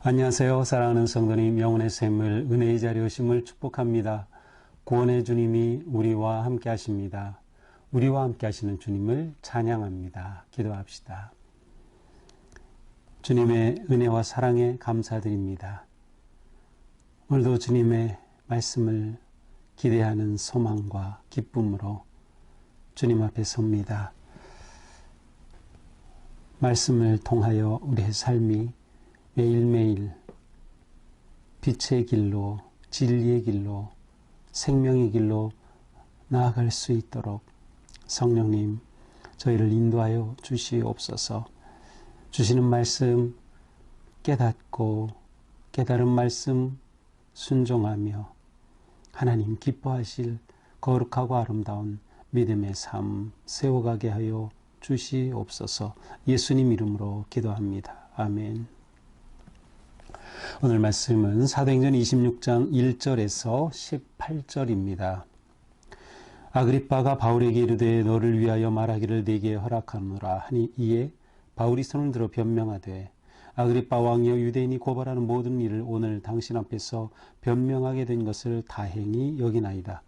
안녕하세요. 사랑하는 성도님, 영혼의 샘을 은혜의 자리에 오심을 축복합니다. 구원의 주님이 우리와 함께 하십니다. 우리와 함께 하시는 주님을 찬양합니다. 기도합시다. 주님의 은혜와 사랑에 감사드립니다. 오늘도 주님의 말씀을 기대하는 소망과 기쁨으로 주님 앞에 섭니다. 말씀을 통하여 우리의 삶이 매일매일 빛의 길로, 진리의 길로, 생명의 길로 나아갈 수 있도록 성령님 저희를 인도하여 주시옵소서. 주시는 말씀 깨닫고 깨달은 말씀 순종하며 하나님 기뻐하실 거룩하고 아름다운 믿음의 삶 세워가게 하여 주시옵소서. 예수님 이름으로 기도합니다. 아멘. 오늘 말씀은 사도행전 26장 1절에서 18절입니다. 아그리빠가 바울에게 이르되 너를 위하여 말하기를 네게 허락하노라 하니 이에 바울이 손을 들어 변명하되 아그리빠 왕이여 유대인이 고발하는 모든 일을 오늘 당신 앞에서 변명하게 된 것을 다행히 여기나이다.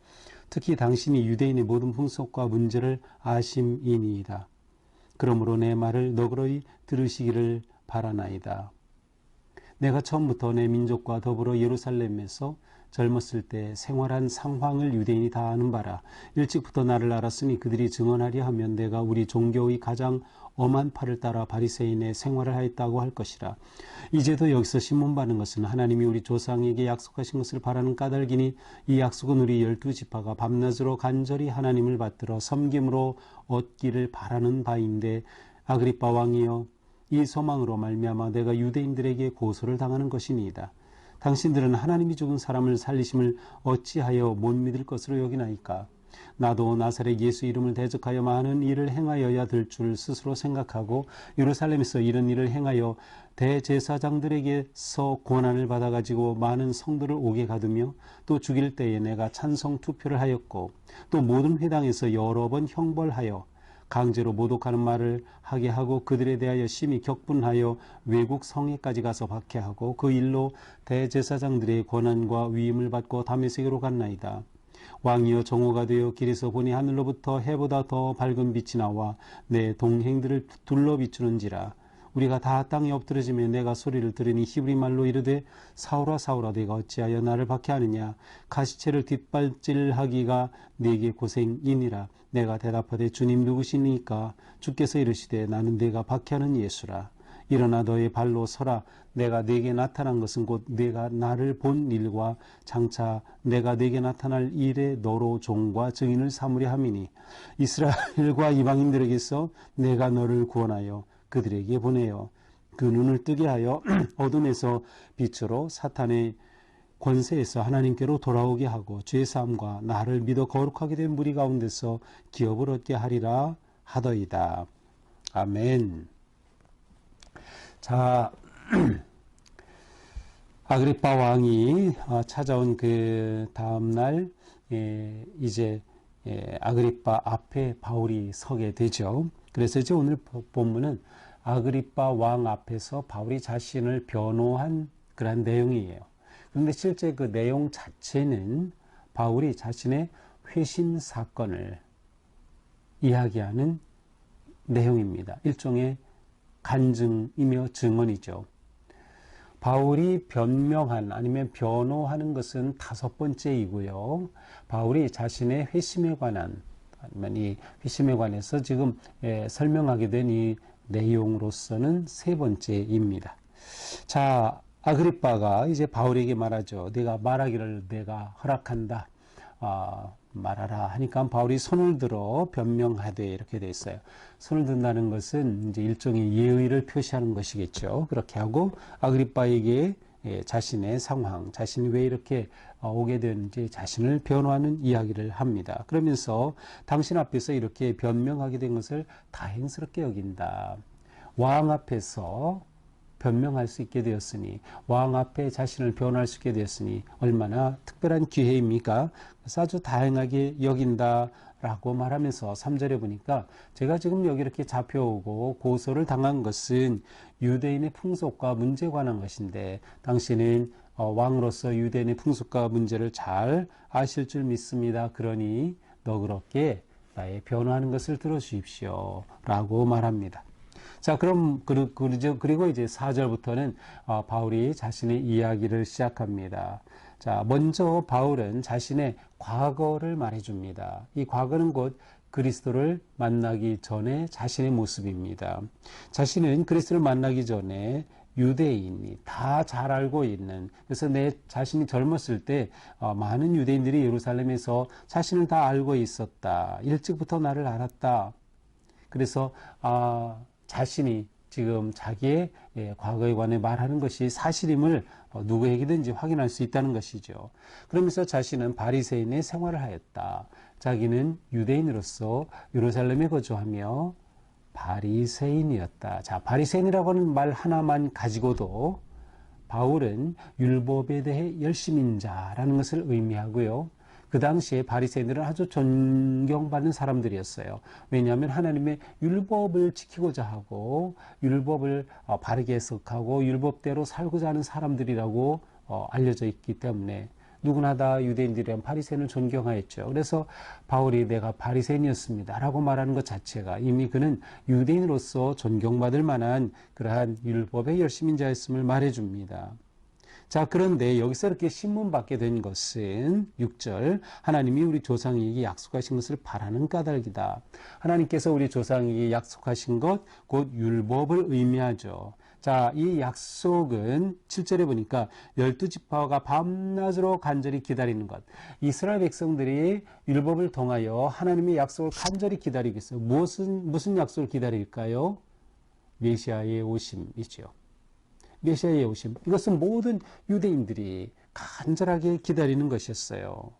특히 당신이 유대인의 모든 풍속과 문제를 아심이니이다. 그러므로 내 말을 너그러이 들으시기를 바라나이다. 내가 처음부터 내 민족과 더불어 예루살렘에서 젊었을 때 생활한 상황을 유대인이 다 아는 바라. 일찍부터 나를 알았으니 그들이 증언하려 하면 내가 우리 종교의 가장 엄한 팔을 따라 바리새인의 생활을 하였다고 할 것이라. 이제도 여기서 신문받는 것은 하나님이 우리 조상에게 약속하신 것을 바라는 까닭이니 이 약속은 우리 12지파가 밤낮으로 간절히 하나님을 받들어 섬김으로 얻기를 바라는 바인데 아그리빠 왕이여 이 소망으로 말미암아 내가 유대인들에게 고소를 당하는 것이니이다. 당신들은 하나님이 죽은 사람을 살리심을 어찌하여 못 믿을 것으로 여기나이까? 나도 나사렛 예수 이름을 대적하여 많은 일을 행하여야 될 줄 스스로 생각하고 예루살렘에서 이런 일을 행하여 대제사장들에게서 권한을 받아가지고 많은 성도를 옥에 가두며 또 죽일 때에 내가 찬성 투표를 하였고 또 모든 회당에서 여러 번 형벌하여 강제로 모독하는 말을 하게 하고 그들에 대하여 심히 격분하여 외국 성에까지 가서 박해하고 그 일로 대제사장들의 권한과 위임을 받고 다메섹으로 갔나이다. 왕이여 정오가 되어 길에서 보니 하늘로부터 해보다 더 밝은 빛이 나와 내 동행들을 둘러 비추는지라. 우리가 다 땅에 엎드러지며 내가 소리를 들으니 히브리 말로 이르되 사울아 사울아 네가 어찌하여 나를 박해하느냐. 가시체를 뒷발질하기가 네게 고생이니라. 내가 대답하되 주님 누구시니까? 주께서 이르시되 나는 네가 박해하는 예수라. 일어나 너의 발로 서라. 내가 네게 나타난 것은 곧 네가 나를 본 일과 장차 내가 네게 나타날 일에 너로 종과 증인을 삼으려 함이니 이스라엘과 이방인들에게서 내가 너를 구원하여 그들에게 보내어 그 눈을 뜨게 하여 어둠에서 빛으로 사탄의 권세에서 하나님께로 돌아오게 하고 죄사함과 나를 믿어 거룩하게 된 무리 가운데서 기업을 얻게 하리라 하더이다. 아멘. 자, 아그리빠 왕이 찾아온 그 다음날 이제 아그리빠 앞에 바울이 서게 되죠. 그래서 이제 오늘 본문은 아그리빠 왕 앞에서 바울이 자신을 변호한 그런 내용이에요. 그런데 실제 그 내용 자체는 바울이 자신의 회심 사건을 이야기하는 내용입니다. 일종의 간증이며 증언이죠. 바울이 변명한 아니면 변호하는 것은 5번째이고요. 바울이 자신의 회심에 관한 아니면 이 회심에 관해서 지금 설명하게 된 이 내용으로서는 3번째입니다. 자, 아그리빠가 이제 바울에게 말하죠. 네가 말하기를 내가 허락한다. 말하라 하니까 바울이 손을 들어 변명하되 이렇게 돼 있어요. 손을 든다는 것은 이제 일종의 예의를 표시하는 것이겠죠. 그렇게 하고 아그리빠에게 자신의 상황, 자신이 왜 이렇게 오게 되는지 자신을 변호하는 이야기를 합니다. 그러면서 당신 앞에서 이렇게 변명하게 된 것을 다행스럽게 여긴다. 왕 앞에서 변명할 수 있게 되었으니, 왕 앞에 자신을 변호할 수 있게 되었으니 얼마나 특별한 기회입니까? 그래서 아주 다양하게 여긴다 라고 말하면서 3절에 보니까 제가 지금 여기 이렇게 잡혀오고 고소를 당한 것은 유대인의 풍속과 문제에 관한 것인데 당신은 왕으로서 유대인의 풍속과 문제를 잘 아실 줄 믿습니다. 그러니 너그럽게 나의 변호하는 것을 들어주십시오. 라고 말합니다. 자, 그럼, 그리고 이제 4절부터는 바울이 자신의 이야기를 시작합니다. 자, 먼저 바울은 자신의 과거를 말해줍니다. 이 과거는 곧 그리스도를 만나기 전에 자신의 모습입니다. 자신은 그리스도를 만나기 전에 유대인이 다 잘 알고 있는, 그래서 내 자신이 젊었을 때 많은 유대인들이 예루살렘에서 자신을 다 알고 있었다. 일찍부터 나를 알았다. 그래서 자신이 지금 자기의 과거에 관해 말하는 것이 사실임을 누구에게든지 확인할 수 있다는 것이죠. 그러면서 자신은 바리새인의 생활을 하였다. 자기는 유대인으로서 예루살렘에 거주하며 바리새인이었다. 자, 바리새인이라고 하는 말 하나만 가지고도 바울은 율법에 대해 열심인 자라는 것을 의미하고요. 그 당시에 바리새인들은 아주 존경받는 사람들이었어요. 왜냐하면 하나님의 율법을 지키고자 하고 율법을 바르게 해석하고 율법대로 살고자 하는 사람들이라고 알려져 있기 때문에 누구나 다 유대인들이란 바리새인을 존경하였죠. 그래서 바울이 내가 바리새인이었습니다 라고 말하는 것 자체가 이미 그는 유대인으로서 존경받을 만한 그러한 율법의 열심인 자였음을 말해줍니다. 자, 그런데 여기서 이렇게 신문받게 된 것은 6절 하나님이 우리 조상에게 약속하신 것을 바라는 까닭이다. 하나님께서 우리 조상에게 약속하신 것 곧 율법을 의미하죠. 자, 이 약속은 7절에 보니까 12지파가 밤낮으로 간절히 기다리는 것. 이스라엘 백성들이 율법을 통하여 하나님의 약속을 간절히 기다리고 있어요. 무슨 약속을 기다릴까요? 메시아의 오심이죠. 메시아의 오심. 이것은 모든 유대인들이 간절하게 기다리는 것이었어요.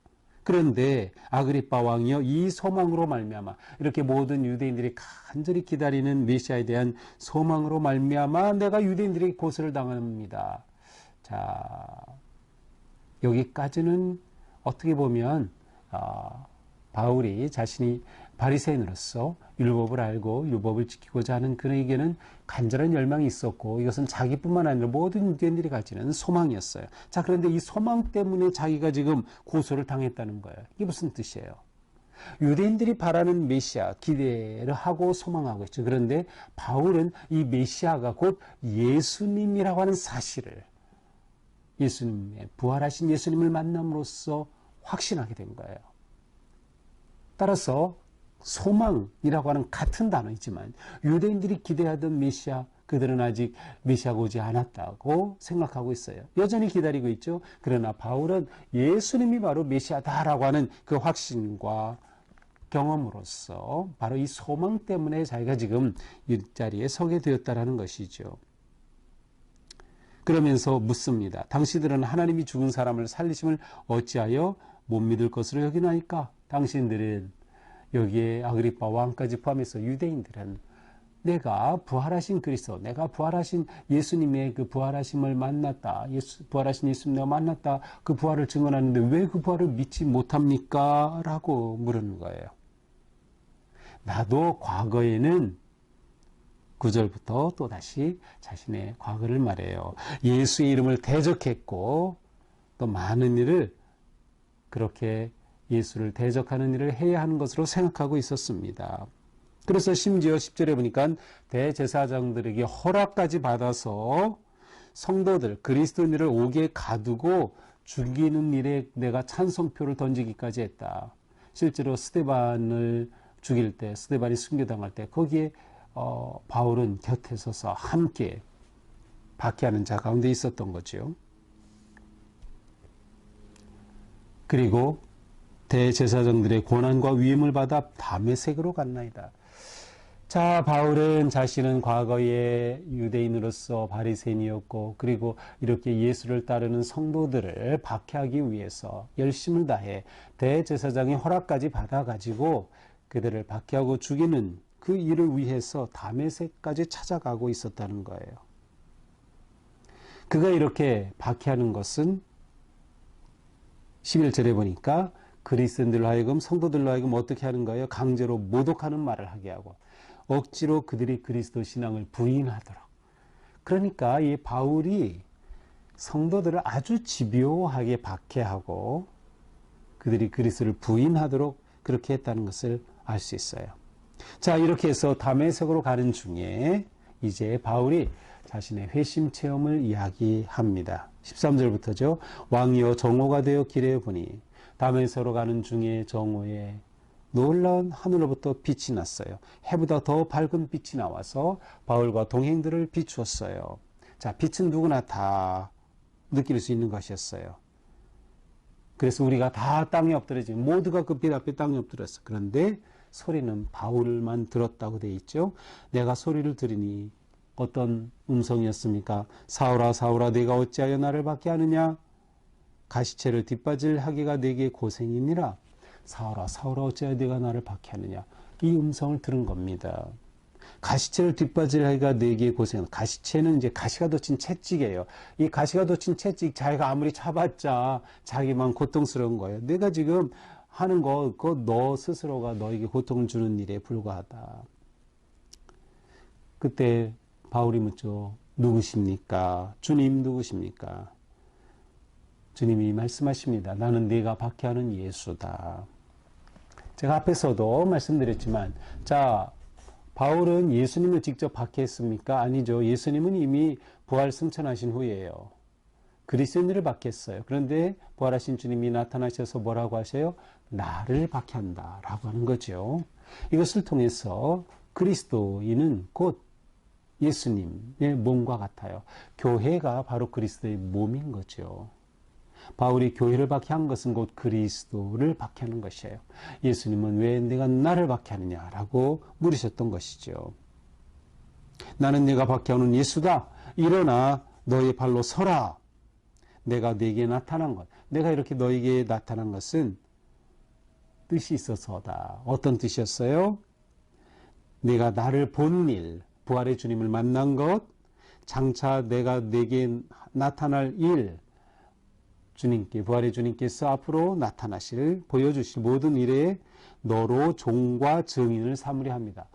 그런데 아그리빠 왕이요 이 소망으로 말미암아 이렇게 모든 유대인들이 간절히 기다리는 메시아에 대한 소망으로 말미암아 내가 유대인들에게 고소를 당합니다. 자, 여기까지는 어떻게 보면 바울이 자신이 바리새인으로서 율법을 알고 율법을 지키고자 하는 그에게는 간절한 열망이 있었고 이것은 자기뿐만 아니라 모든 유대인들이 가지는 소망이었어요. 자, 그런데 이 소망 때문에 자기가 지금 고소를 당했다는 거예요. 이게 무슨 뜻이에요? 유대인들이 바라는 메시아 기대를 하고 소망하고 있죠. 그런데 바울은 이 메시아가 곧 예수님이라고 하는 사실을 예수님의 부활하신 예수님을 만남으로써 확신하게 된 거예요. 따라서 소망이라고 하는 같은 단어이지만 유대인들이 기대하던 메시아 그들은 아직 메시아가 오지 않았다고 생각하고 있어요. 여전히 기다리고 있죠. 그러나 바울은 예수님이 바로 메시아다라고 하는 그 확신과 경험으로서 바로 이 소망 때문에 자기가 지금 이 자리에 서게 되었다라는 것이죠. 그러면서 묻습니다. 당신들은 하나님이 죽은 사람을 살리심을 어찌하여 못 믿을 것으로 여기나이까? 당신들은 여기에 아그리빠 왕까지 포함해서 유대인들은 내가 부활하신 그리스도, 내가 부활하신 예수님의 그 부활하심을 만났다. 부활하신 예수님 내가 만났다. 그 부활을 증언하는데 왜 그 부활을 믿지 못합니까? 라고 물은 거예요. 나도 과거에는 9절부터 또다시 자신의 과거를 말해요. 예수의 이름을 대적했고 또 많은 일을 그렇게 예수를 대적하는 일을 해야 하는 것으로 생각하고 있었습니다. 그래서 심지어 10절에 보니까 대제사장들에게 허락까지 받아서 성도들, 그리스도인들을 옥에 가두고 죽이는 일에 내가 찬성표를 던지기까지 했다. 실제로 스데반을 죽일 때, 스데반이 순교당할 때 거기에 바울은 곁에 서서 함께 박해하는 자 가운데 있었던 거죠. 그리고 대제사장들의 고난과 위임을 받아 다메섹으로 갔나이다. 자, 바울은 자신은 과거에 유대인으로서 바리새인이었고 그리고 이렇게 예수를 따르는 성도들을 박해하기 위해서 열심을 다해 대제사장의 허락까지 받아가지고 그들을 박해하고 죽이는 그 일을 위해서 다메섹까지 찾아가고 있었다는 거예요. 그가 이렇게 박해하는 것은 11절에 보니까 그리스도인들로 하여금 성도들로 하여금 어떻게 하는 거예요? 강제로 모독하는 말을 하게 하고 억지로 그들이 그리스도 신앙을 부인하도록. 그러니까 이 바울이 성도들을 아주 집요하게 박해하고 그들이 그리스도를 부인하도록 그렇게 했다는 것을 알 수 있어요. 자, 이렇게 해서 다메섹으로 가는 중에 이제 바울이 자신의 회심 체험을 이야기합니다. 13절부터죠. 왕이여 정오가 되어 길에 보니 다메섹으로 가는 중에 정오에 놀라운 하늘로부터 빛이 났어요. 해보다 더 밝은 빛이 나와서 바울과 동행들을 비추었어요. 자, 빛은 누구나 다 느낄 수 있는 것이었어요. 그래서 우리가 다 땅에 엎드려지 모두가 그 빛 앞에 땅에 엎드렸어. 그런데 소리는 바울만 들었다고 돼 있죠. 내가 소리를 들으니 어떤 음성이었습니까? 사울아 사울아 네가 어찌하여 나를 박해 하느냐? 가시채를 뒷바질 하기가 네게 고생이니라. 사울아 사울아 어찌하여 네가 나를 박해 하느냐? 이 음성을 들은 겁니다. 가시채를 뒷바질 하기가 네게 고생. 가시채는 이제 가시가 돋친 채찍이에요. 이 가시가 돋친 채찍 자기가 아무리 차봤자 자기만 고통스러운 거예요. 내가 지금 하는 거, 그거 너 스스로가 너에게 고통을 주는 일에 불과하다. 그때 바울이 묻죠. 누구십니까? 주님 누구십니까? 주님이 말씀하십니다. 나는 네가 박해하는 예수다. 제가 앞에서도 말씀드렸지만, 자, 바울은 예수님을 직접 박해했습니까? 아니죠. 예수님은 이미 부활 승천하신 후에요. 그리스도인들을 박해했어요. 그런데 부활하신 주님이 나타나셔서 뭐라고 하셔요? 나를 박해한다 라고 하는 거죠. 이것을 통해서 그리스도인은 곧 예수님의 몸과 같아요. 교회가 바로 그리스도의 몸인 거죠. 바울이 교회를 박해한 것은 곧 그리스도를 박해하는 것이에요. 예수님은 왜 내가 나를 박해하느냐라고 물으셨던 것이죠. 나는 네가 박해하는 예수다. 일어나 너의 발로 서라. 내가 네게 나타난 것. 내가 이렇게 너에게 나타난 것은 뜻이 있어서다. 어떤 뜻이었어요? 내가 나를 본 일, 부활의 주님을 만난 것, 장차 내가 네게 나타날 일, 주님께, 부활의 주님께서 앞으로 나타나실, 보여주실 모든 일에 너로 종과 증인을 삼으려 합니다.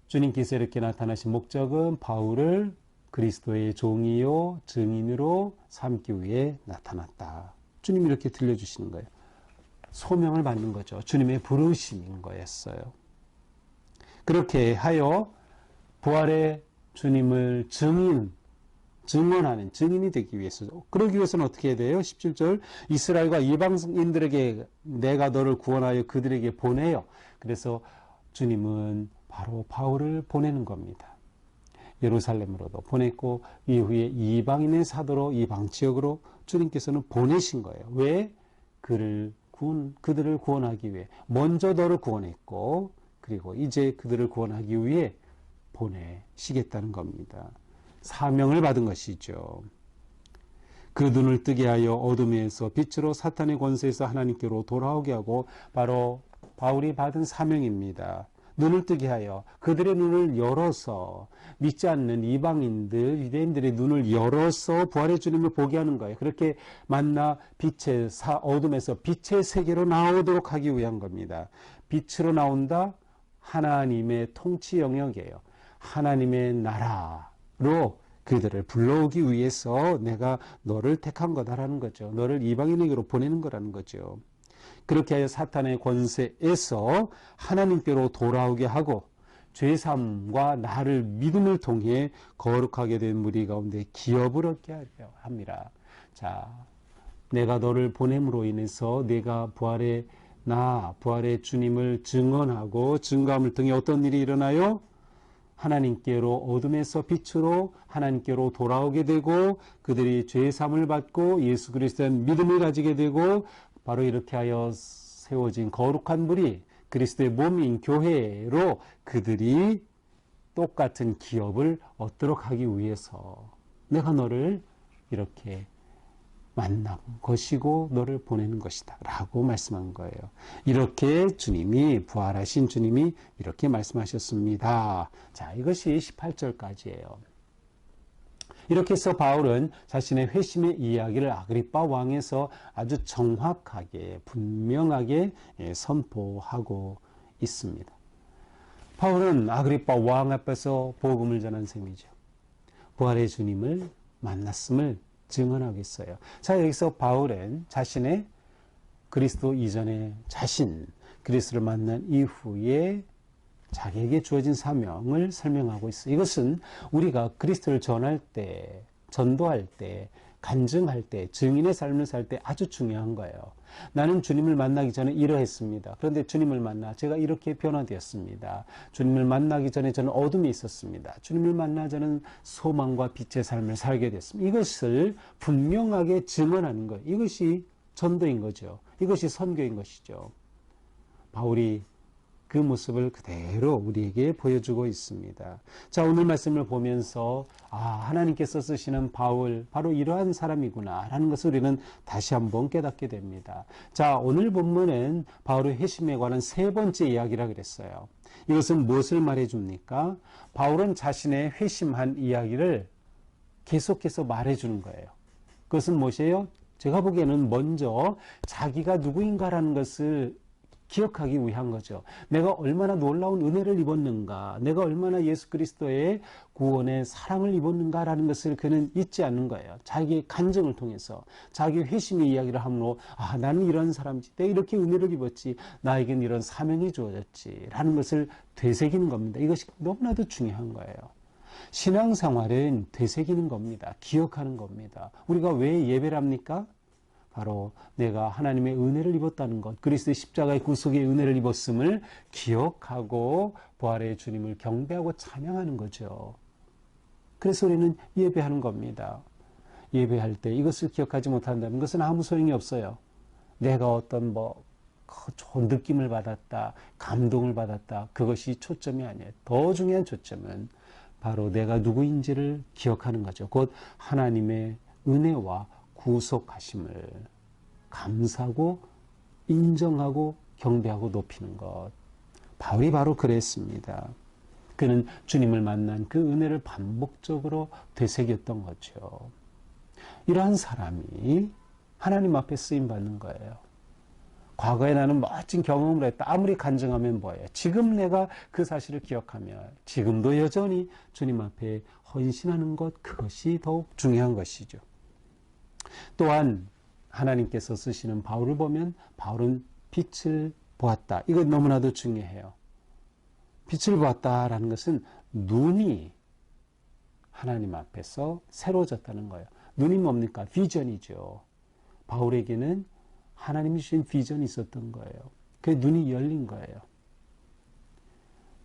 주님께서 이렇게 나타나신 목적은 바울을 그리스도의 종이요 증인으로 삼기 위해 나타났다. 주님이 이렇게 들려주시는 거예요. 소명을 받는 거죠. 주님의 부르심인 거였어요. 그렇게 하여 부활의 주님을 증언하는 증인이 되기 위해서, 그러기 위해서는 어떻게 해야 돼요? 17절 이스라엘과 이방인들에게 내가 너를 구원하여 그들에게 보내요. 그래서 주님은 바로 바울을 보내는 겁니다. 예루살렘으로도 보냈고 이후에 이방인의 사도로 이방 지역으로 주님께서는 보내신 거예요. 왜? 그들을 구원하기 위해. 먼저 너를 구원했고 그리고 이제 그들을 구원하기 위해 보내시겠다는 겁니다. 사명을 받은 것이죠. 그 눈을 뜨게 하여 어둠에서 빛으로 사탄의 권세에서 하나님께로 돌아오게 하고, 바로 바울이 받은 사명입니다. 눈을 뜨게 하여 그들의 눈을 열어서, 믿지 않는 이방인들, 유대인들의 눈을 열어서 부활의 주님을 보게 하는 거예요. 그렇게 만나 어둠에서 빛의 세계로 나오도록 하기 위한 겁니다. 빛으로 나온다? 하나님의 통치 영역이에요. 하나님의 나라로 그들을 불러오기 위해서 내가 너를 택한 거다라는 거죠. 너를 이방인에게로 보내는 거라는 거죠. 그렇게 하여 사탄의 권세에서 하나님께로 돌아오게 하고 죄삼과 나를 믿음을 통해 거룩하게 된 무리 가운데 기업을 얻게 하려 합니다. 자, 내가 너를 보냄으로 인해서 내가 부활의 주님을 증언하고 증거함을 통해 어떤 일이 일어나요? 하나님께로 어둠에서 빛으로 하나님께로 돌아오게 되고 그들이 죄사함을 받고 예수 그리스도의 믿음을 가지게 되고, 바로 이렇게 하여 세워진 거룩한 무리 그리스도의 몸인 교회로 그들이 똑같은 기업을 얻도록 하기 위해서 내가 너를 이렇게 만난 것이고 너를 보내는 것이다 라고 말씀한 거예요. 이렇게 부활하신 주님이 이렇게 말씀하셨습니다. 자, 이것이 18절까지예요. 이렇게 해서 바울은 자신의 회심의 이야기를 아그리빠 왕에서 아주 정확하게 분명하게 선포하고 있습니다. 바울은 아그리빠 왕 앞에서 복음을 전한 셈이죠. 부활의 주님을 만났음을 증언하고 있어요. 자, 여기서 바울은 자신의 그리스도 이전의 자신, 그리스도를 만난 이후에 자기에게 주어진 사명을 설명하고 있어요. 이것은 우리가 그리스도를 전할 때, 전도할 때, 간증할 때, 증인의 삶을 살 때 아주 중요한 거예요. 나는 주님을 만나기 전에 이러했습니다. 그런데 주님을 만나 제가 이렇게 변화되었습니다. 주님을 만나기 전에 저는 어둠이 있었습니다. 주님을 만나 저는 소망과 빛의 삶을 살게 됐습니다. 이것을 분명하게 증언하는 거예요. 이것이 전도인 거죠. 이것이 선교인 것이죠. 바울이 그 모습을 그대로 우리에게 보여주고 있습니다. 자, 오늘 말씀을 보면서 하나님께서 쓰시는 바울 바로 이러한 사람이구나 라는 것을 우리는 다시 한번 깨닫게 됩니다. 자, 오늘 본문은 바울의 회심에 관한 세 번째 이야기라 그랬어요. 이것은 무엇을 말해줍니까? 바울은 자신의 회심한 이야기를 계속해서 말해주는 거예요. 그것은 무엇이에요? 제가 보기에는 먼저 자기가 누구인가라는 것을 기억하기 위한 거죠. 내가 얼마나 놀라운 은혜를 입었는가, 내가 얼마나 예수 그리스도의 구원의 사랑을 입었는가라는 것을 그는 잊지 않는 거예요. 자기의 간증을 통해서 자기 회심의 이야기를 함으로 나는 이런 사람이지, 내가 이렇게 은혜를 입었지, 나에겐 이런 사명이 주어졌지 라는 것을 되새기는 겁니다. 이것이 너무나도 중요한 거예요. 신앙생활은 되새기는 겁니다. 기억하는 겁니다. 우리가 왜 예배를 합니까? 바로 내가 하나님의 은혜를 입었다는 것, 그리스도의 십자가의 구속의 은혜를 입었음을 기억하고 부활의 주님을 경배하고 찬양하는 거죠. 그래서 우리는 예배하는 겁니다. 예배할 때 이것을 기억하지 못한다면 그것은 아무 소용이 없어요. 내가 어떤 좋은 느낌을 받았다, 감동을 받았다, 그것이 초점이 아니에요. 더 중요한 초점은 바로 내가 누구인지를 기억하는 거죠. 곧 하나님의 은혜와 구속하심을 감사하고 인정하고 경배하고 높이는 것. 바울이 바로 그랬습니다. 그는 주님을 만난 그 은혜를 반복적으로 되새겼던 거죠. 이러한 사람이 하나님 앞에 쓰임받는 거예요. 과거에 나는 멋진 경험을 했다. 아무리 간증하면 뭐예요? 지금 내가 그 사실을 기억하며 지금도 여전히 주님 앞에 헌신하는 것, 그것이 더욱 중요한 것이죠. 또한 하나님께서 쓰시는 바울을 보면 바울은 빛을 보았다. 이건 너무나도 중요해요. 빛을 보았다라는 것은 눈이 하나님 앞에서 새로워졌다는 거예요. 눈이 뭡니까? 비전이죠. 바울에게는 하나님이 주신 비전이 있었던 거예요. 그 눈이 열린 거예요.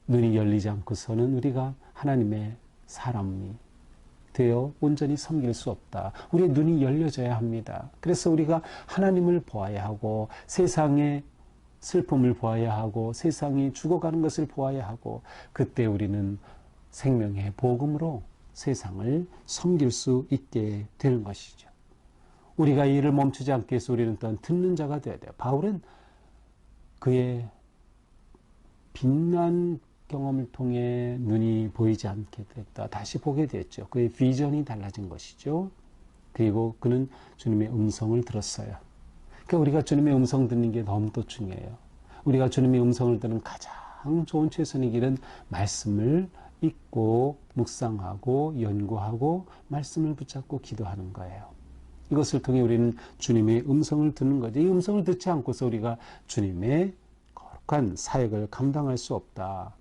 눈이 열리지 않고서는 우리가 하나님의 사람이 되어 온전히 섬길 수 없다. 우리의 눈이 열려져야 합니다. 그래서 우리가 하나님을 보아야 하고 세상의 슬픔을 보아야 하고 세상이 죽어가는 것을 보아야 하고 그때 우리는 생명의 복음으로 세상을 섬길 수 있게 되는 것이죠. 우리가 이 일을 멈추지 않기 위해서 우리는 또한 듣는 자가 되어야 돼요. 바울은 그의 빛난 경험을 통해 눈이 보이지 않게 됐다. 다시 보게 됐죠. 그의 비전이 달라진 것이죠. 그리고 그는 주님의 음성을 들었어요. 그러니까 우리가 주님의 음성 듣는 게 너무도 중요해요. 우리가 주님의 음성을 듣는 가장 좋은 최선의 길은 말씀을 읽고 묵상하고 연구하고 말씀을 붙잡고 기도하는 거예요. 이것을 통해 우리는 주님의 음성을 듣는 거죠. 이 음성을 듣지 않고서 우리가 주님의 거룩한 사역을 감당할 수 없다.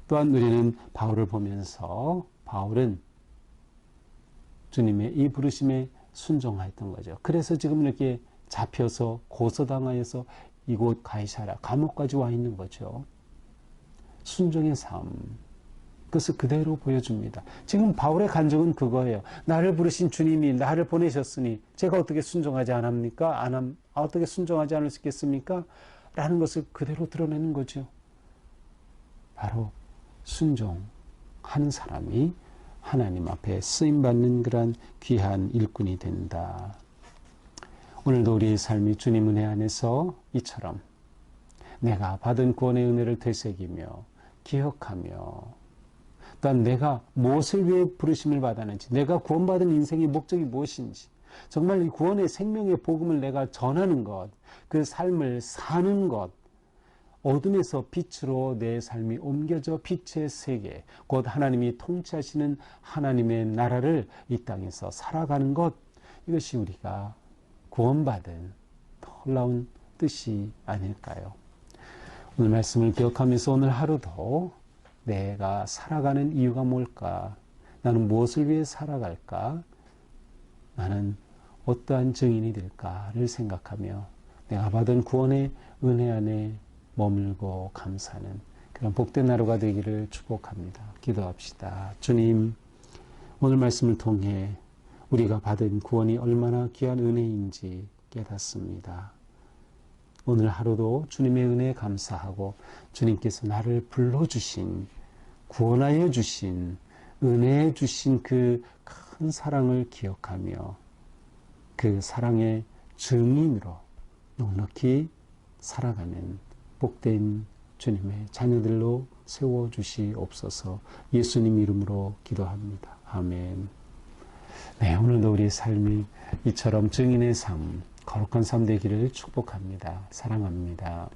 또한 우리는 바울을 보면서 바울은 주님의 이 부르심에 순종하였던 거죠. 그래서 지금 이렇게 잡혀서 고소당하여서 이곳 가이사랴 감옥까지 와 있는 거죠. 순종의 삶. 그것을 그대로 보여줍니다. 지금 바울의 간증은 그거예요. 나를 부르신 주님이 나를 보내셨으니 제가 어떻게 순종하지 않합니까? 어떻게 순종하지 않을 수 있겠습니까? 라는 것을 그대로 드러내는 거죠. 바로 순종하는 사람이 하나님 앞에 쓰임받는 그러한 귀한 일꾼이 된다. 오늘도 우리의 삶이 주님 은혜 안에서 이처럼 내가 받은 구원의 은혜를 되새기며 기억하며 그러니까 내가 무엇을 위해 부르심을 받았는지, 내가 구원받은 인생의 목적이 무엇인지, 정말 이 구원의 생명의 복음을 내가 전하는 것, 그 삶을 사는 것, 어둠에서 빛으로 내 삶이 옮겨져 빛의 세계, 곧 하나님이 통치하시는 하나님의 나라를 이 땅에서 살아가는 것, 이것이 우리가 구원받은 놀라운 뜻이 아닐까요? 오늘 말씀을 기억하면서 오늘 하루도 내가 살아가는 이유가 뭘까? 나는 무엇을 위해 살아갈까? 나는 어떠한 증인이 될까를 생각하며 내가 받은 구원의 은혜 안에 머물고 감사하는 그런 복된 하루가 되기를 축복합니다. 기도합시다. 주님, 오늘 말씀을 통해 우리가 받은 구원이 얼마나 귀한 은혜인지 깨닫습니다. 오늘 하루도 주님의 은혜에 감사하고 주님께서 나를 불러주신, 구원하여 주신, 은혜해 주신 그 큰 사랑을 기억하며 그 사랑의 증인으로 넉넉히 살아가는 복된 주님의 자녀들로 세워주시옵소서. 예수님 이름으로 기도합니다. 아멘. 네, 오늘도 우리의 삶이 이처럼 증인의 삶, 거룩한 삶 되기를 축복합니다. 사랑합니다.